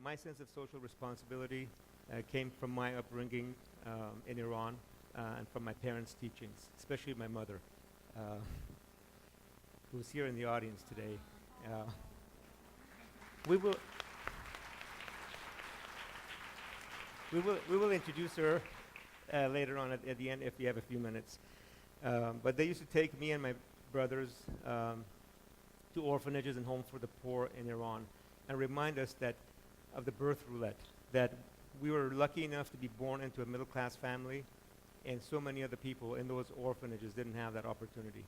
My sense of social responsibility came from my upbringing in Iran and from my parents' teachings, especially my mother, who's here in the audience today. Uh, we will we will introduce her later on at the end if you have a few minutes. But they used to take me and my brothers to orphanages and homes for the poor in Iran and remind us that of the birth roulette, that we were lucky enough to be born into a middle-class family, and so many other people in those orphanages didn't have that opportunity.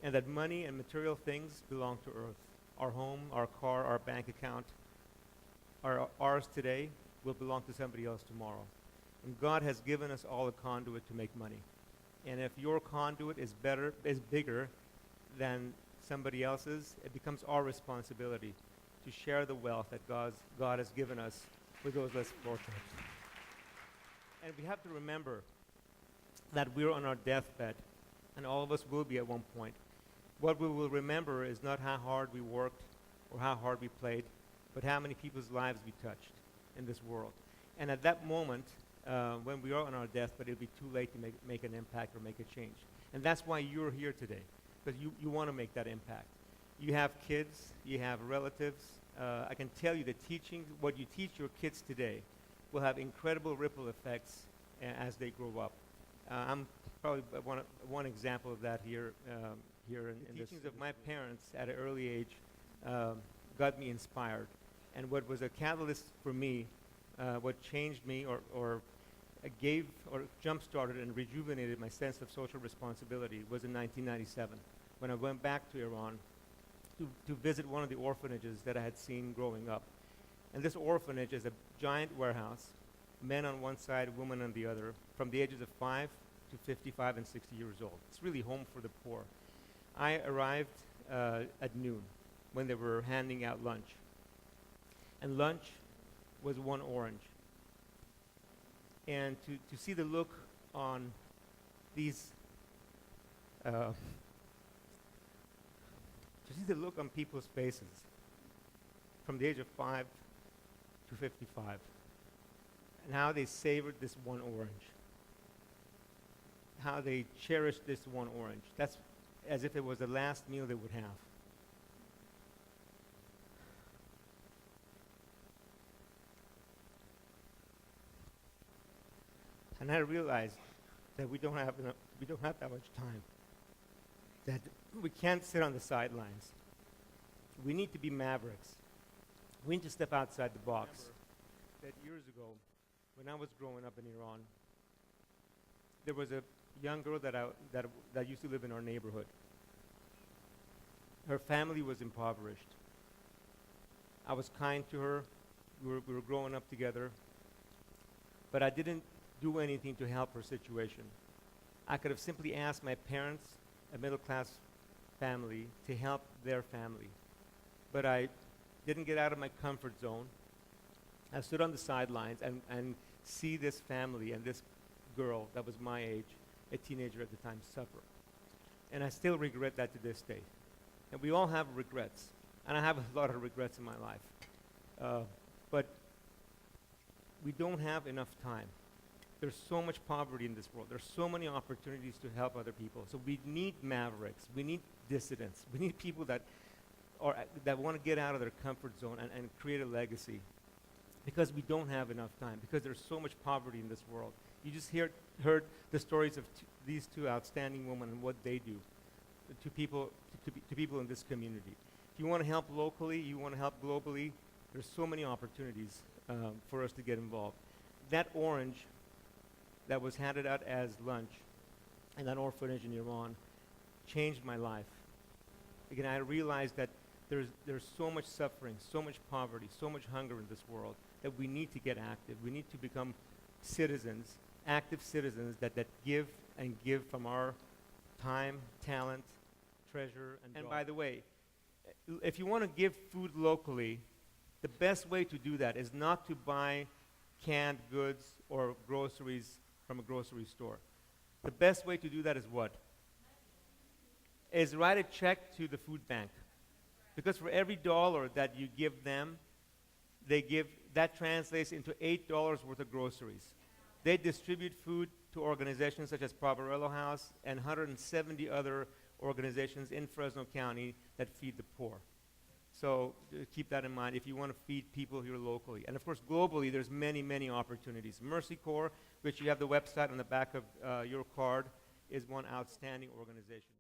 And that money and material things belong to earth. Our home, our car, our bank account, are ours today, will belong to somebody else tomorrow. And God has given us all a conduit to make money. And if your conduit is bigger than somebody else's, it becomes our responsibility to share the wealth that God has given us with those less fortunate. And we have to remember that we're on our deathbed, and all of us will be at one point. What we will remember is not how hard we worked or how hard we played, but how many people's lives we touched in this world. And at that moment, when we are on our deathbed, it'll be too late to make an impact or make a change. And that's why you're here today, because you want to make that impact. You have kids, you have relatives. I can tell you that what you teach your kids today will have incredible ripple effects as they grow up. I'm probably one example of that here in the teachings of my parents at an early age got me inspired. And what was a catalyst for me, what changed me or gave or jump-started and rejuvenated my sense of social responsibility was in 1997 when I went back to Iran to visit one of the orphanages that I had seen growing up. And this orphanage is a giant warehouse, men on one side, women on the other, from the ages of 5 to 55 and 60 years old. It's really home for the poor. I arrived at noon when they were handing out lunch. And lunch was one orange. And to see the look on these to see the look on people's faces from the age of 5 to 55, and how they savored this one orange, how they cherished this one orange. That's as if it was the last meal they would have. And I realized that we don't have that much time, that we can't sit on the sidelines. We need to be mavericks. We need to step outside the box. That years ago, when I was growing up in Iran, there was a young girl that used to live in our neighborhood. Her family was impoverished. I was kind to her. We were growing up together. But I didn't do anything to help her situation. I could have simply asked my parents, a middle-class family, to help their family. But I didn't get out of my comfort zone. I stood on the sidelines and see this family and this girl that was my age, a teenager at the time, suffer. And I still regret that to this day. And we all have regrets. And I have a lot of regrets in my life. But we don't have enough time. There's so much poverty in this world. There's so many opportunities to help other people. So we need mavericks. We need dissidents. We need people that want to get out of their comfort zone and create a legacy. Because we don't have enough time. Because there's so much poverty in this world. You just heard the stories of these two outstanding women and what they do to people in this community. If you want to help locally, you want to help globally, there's so many opportunities for us to get involved. That orange that was handed out as lunch in that orphanage in Iran changed my life. Again, I realized that there's so much suffering, so much poverty, so much hunger in this world that we need to get active. We need to become citizens, active citizens that give and give from our time, talent, treasure, and by the way, if you want to give food locally, the best way to do that is not to buy canned goods or groceries from a grocery store. The best way to do that is what? Is write a check to the food bank. Because for every dollar that you give them, that translates into $8 worth of groceries. They distribute food to organizations such as Proverello House and 170 other organizations in Fresno County that feed the poor. So keep that in mind if you want to feed people here locally. And of course, globally, there's many, many opportunities. Mercy Corps, which you have the website on the back of your card, is one outstanding organization.